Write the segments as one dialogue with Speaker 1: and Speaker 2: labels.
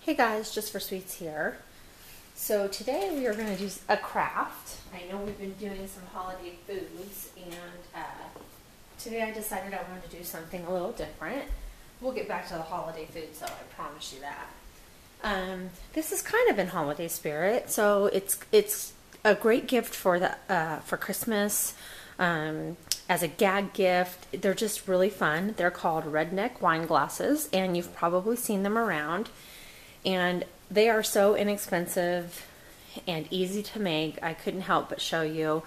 Speaker 1: Hey guys, Jus4SweetZ here. So today we are going to do a craft. I know we've been doing some holiday foods, and today I decided I wanted to do something a little different. We'll get back to the holiday food, so I promise you that. This is kind of in holiday spirit, so it's a great gift for for Christmas. As a gag gift, they're just really fun. They're called Redneck wine glasses, and you've probably seen them around. And they are so inexpensive and easy to make. I couldn't help but show you.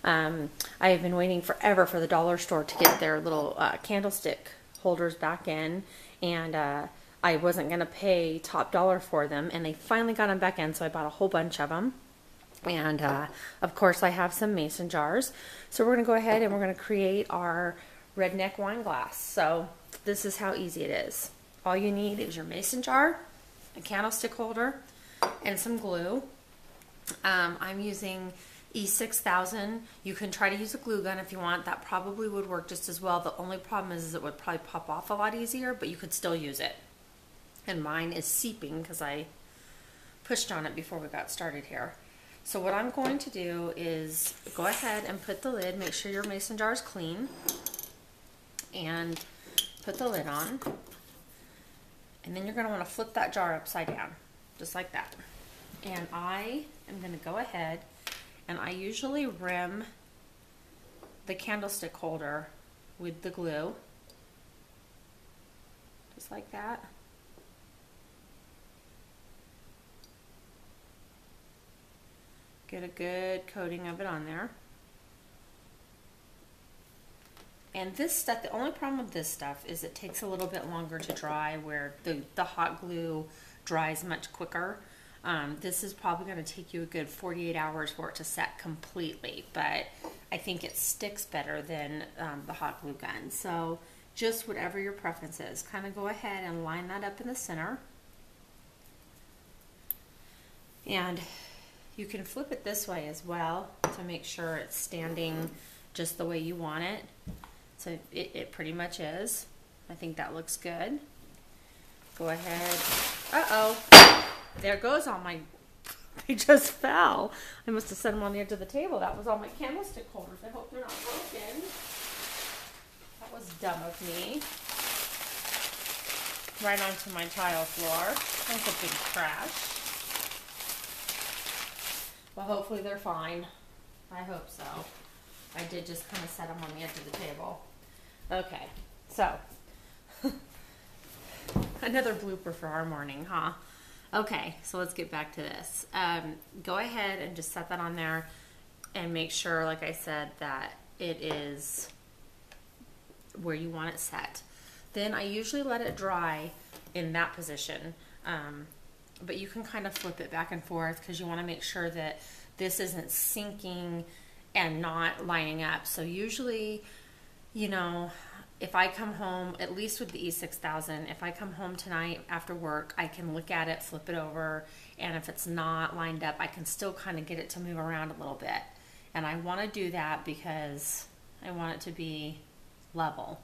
Speaker 1: I have been waiting forever for the dollar store to get their little candlestick holders back in, and I wasn't going to pay top dollar for them, and they finally got them back in, so I bought a whole bunch of them. And of course I have some mason jars. So we're going to go ahead and we're going to create our redneck wine glass. So this is how easy it is. All you need is your mason jar, a candlestick holder, and some glue. I'm using E6000. You can try to use a glue gun if you want. That probably would work just as well. The only problem is it would probably pop off a lot easier, but you could still use it. And mine is seeping because I pushed on it before we got started here. So what I'm going to do is go ahead and put the lid, make sure your mason jar is clean, and put the lid on. And then you're going to want to flip that jar upside down, just like that. And I am going to go ahead, and I usually rim the candlestick holder with the glue, just like that. Get a good coating of it on there. And this stuff, the only problem with this stuff is it takes a little bit longer to dry, where the hot glue dries much quicker. This is probably going to take you a good 48 hours for it to set completely, but I think it sticks better than the hot glue gun. So just whatever your preference is, kind of go ahead and line that up in the center. And you can flip it this way as well to make sure it's standing just the way you want it. So it pretty much is. I think that looks good. Go ahead. Uh-oh. There goes all my... They just fell. I must have set them on the edge of the table. That was all my candlestick holders. I hope they're not broken. That was dumb of me. Right onto my tile floor. That's a big crash. Well, hopefully they're fine. I hope so. I did just kind of set them on the edge of the table. Okay, so another blooper for our morning, huh? Okay, so let's get back to this. Go ahead and just set that on there and make sure, like I said, that it is where you want it set. Then I usually let it dry in that position. But you can kind of flip it back and forth because you want to make sure that this isn't sinking and not lining up. So usually, you know, if I come home, at least with the E6000, if I come home tonight after work, I can look at it, flip it over, and if it's not lined up, I can still kind of get it to move around a little bit. And I want to do that because I want it to be level.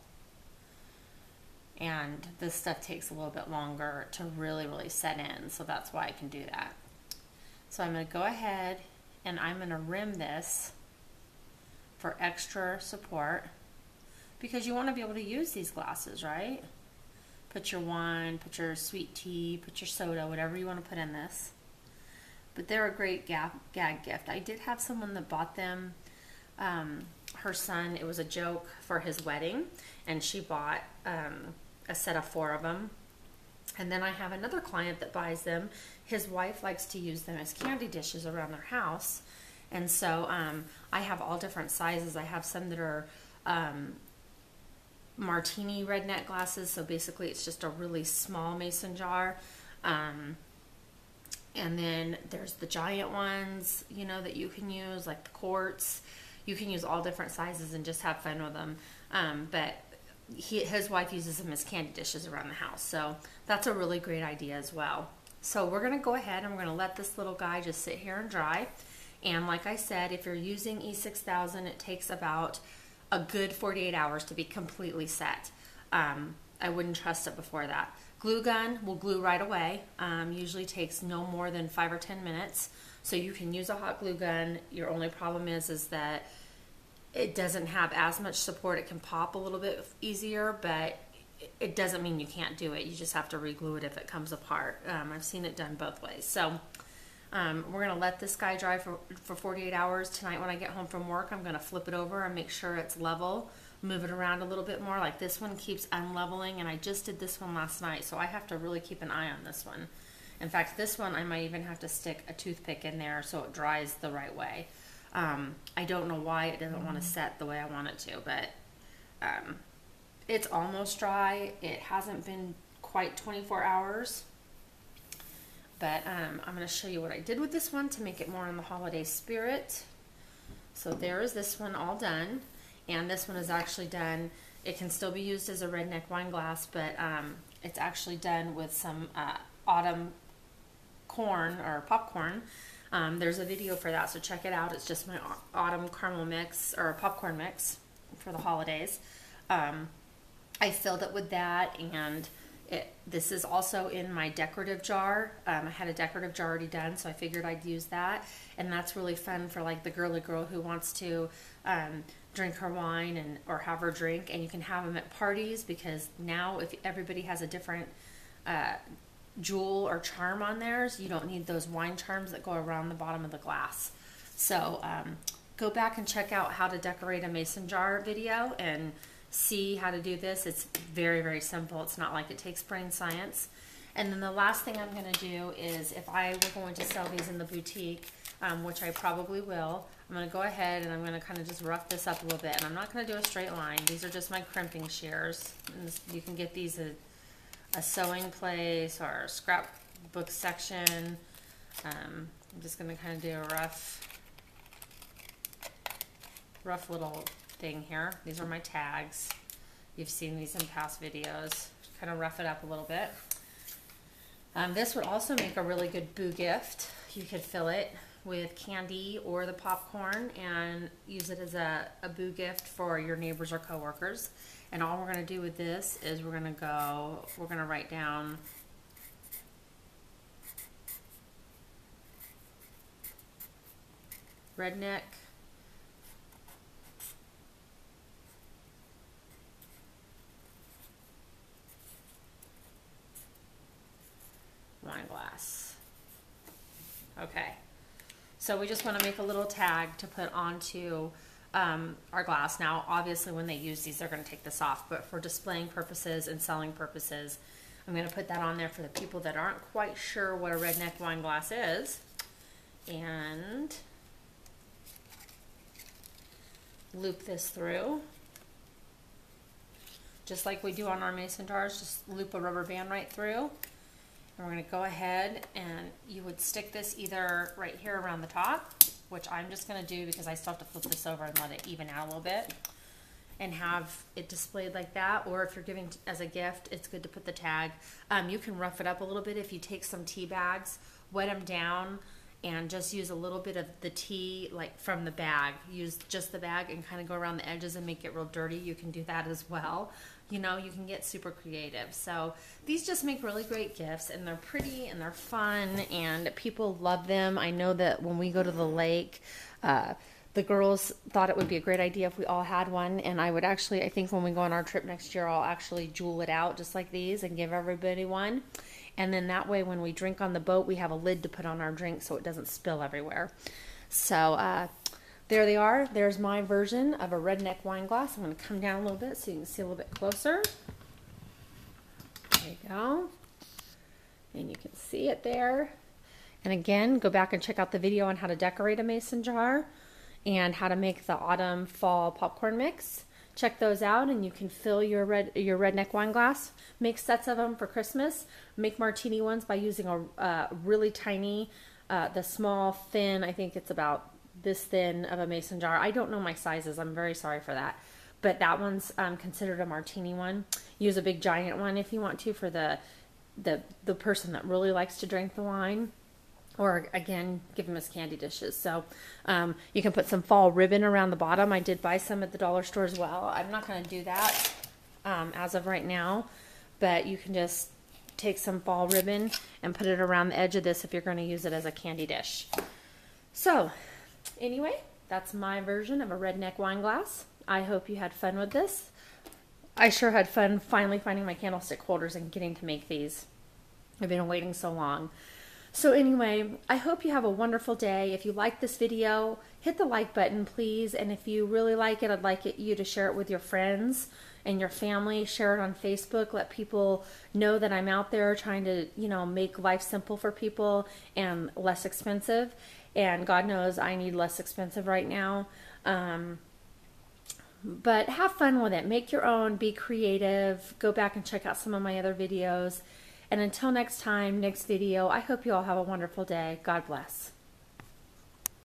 Speaker 1: And this stuff takes a little bit longer to really set in, so that's why I can do that. So I'm going to go ahead and I'm going to rim this for extra support, because you want to be able to use these glasses, right? Put your wine, put your sweet tea, put your soda, whatever you want to put in this. But they're a great gag gift. I did have someone that bought them. Her son, it was a joke for his wedding, and she bought a set of 4 of them. And then I have another client that buys them. His wife likes to use them as candy dishes around their house. And so I have all different sizes. I have some that are martini redneck glasses. So basically it's just a really small mason jar. And then there's the giant ones, you know, that you can use, like the quarts. You can use all different sizes and just have fun with them. But his wife uses them as candy dishes around the house. So that's a really great idea as well. So we're going to go ahead and we're going to let this little guy just sit here and dry. And like I said, if you're using E6000, it takes about a good 48 hours to be completely set. I wouldn't trust it before that. Glue gun will glue right away. Usually takes no more than 5 or 10 minutes. So you can use a hot glue gun. Your only problem is that it doesn't have as much support. It can pop a little bit easier, but it doesn't mean you can't do it. You just have to re-glue it if it comes apart. I've seen it done both ways. So we're going to let this guy dry for 48 hours. Tonight when I get home from work, I'm going to flip it over and make sure it's level. Move it around a little bit more. Like this one keeps unleveling, and I just did this one last night, so I have to really keep an eye on this one. In fact, this one I might even have to stick a toothpick in there so it dries the right way. I don't know why it doesn't want to set the way I want it to, but it's almost dry. It hasn't been quite 24 hours, but I'm going to show you what I did with this one to make it more in the holiday spirit. So there is this one all done. And this one is actually done, it can still be used as a redneck wine glass, but it's actually done with some autumn corn or popcorn. There's a video for that, so check it out. It's just my autumn caramel mix or popcorn mix for the holidays. I filled it with that, and this is also in my decorative jar. I had a decorative jar already done, so I figured I'd use that. And that's really fun for like the girly girl who wants to drink her wine or have her drink. And you can have them at parties, because now if everybody has a different jewel or charm on theirs, you don't need those wine charms that go around the bottom of the glass. So go back and check out how to decorate a mason jar video and see how to do this. It's very, very simple. It's not like it takes brain science. And then the last thing I'm going to do is, if I were going to sell these in the boutique, which I probably will, I'm going to go ahead and I'm going to kind of just rough this up a little bit. And I'm not going to do a straight line. These are just my crimping shears. And you can get these at a sewing place or a scrapbook section. I'm just going to kind of do a rough little thing here. These are my tags. You've seen these in past videos. Kind of rough it up a little bit. This would also make a really good boo gift. You could fill it with candy or the popcorn and use it as a boo gift for your neighbors or coworkers. And all we're going to do with this is we're going to write down Redneck wine glass. Okay, so we just want to make a little tag to put onto our glass. Now obviously when they use these they're going to take this off, but for displaying purposes and selling purposes I'm going to put that on there for the people that aren't quite sure what a redneck wine glass is. And loop this through just like we do on our mason jars. Just loop a rubber band right through. And we're going to go ahead and you would stick this either right here around the top, which I'm just going to do because I still have to flip this over and let it even out a little bit, and have it displayed like that. Or if you're giving as a gift, it's good to put the tag. You can rough it up a little bit if you take some tea bags, wet them down, and just use a little bit of the tea like from the bag. Use just the bag and kind of go around the edges and make it real dirty. You can do that as well. You know, you can get super creative. So these just make really great gifts, and they're pretty and they're fun and people love them. I know that when we go to the lake, the girls thought it would be a great idea if we all had one, and I would actually, I think when we go on our trip next year, I'll actually jewel it out just like these and give everybody one. And then that way when we drink on the boat, we have a lid to put on our drink so it doesn't spill everywhere. So there they are. There's my version of a redneck wine glass. I'm going to come down a little bit so you can see a little bit closer. There you go. And you can see it there. And again, go back and check out the video on how to decorate a mason jar and how to make the autumn fall popcorn mix. Check those out, and you can fill your redneck wine glass. Make sets of them for Christmas. Make martini ones by using a really tiny, the small, thin, I think it's about this thin of a mason jar. I don't know my sizes. I'm very sorry for that. But that one's considered a martini one. Use a big giant one if you want to for the person that really likes to drink the wine. Or again, give them as candy dishes. So you can put some fall ribbon around the bottom. I did buy some at the dollar store as well. I'm not going to do that as of right now, but you can just take some fall ribbon and put it around the edge of this if you're going to use it as a candy dish. So anyway, that's my version of a redneck wine glass. I hope you had fun with this. I sure had fun finally finding my candlestick holders and getting to make these. I've been waiting so long. So anyway, I hope you have a wonderful day. If you like this video, hit the like button, please. And if you really like it, I'd like you to share it with your friends and your family. Share it on Facebook. Let people know that I'm out there trying to, you know, make life simple for people and less expensive. And God knows I need less expensive right now. But have fun with it. Make your own. Be creative. Go back and check out some of my other videos. And until next time, next video, I hope you all have a wonderful day. God bless.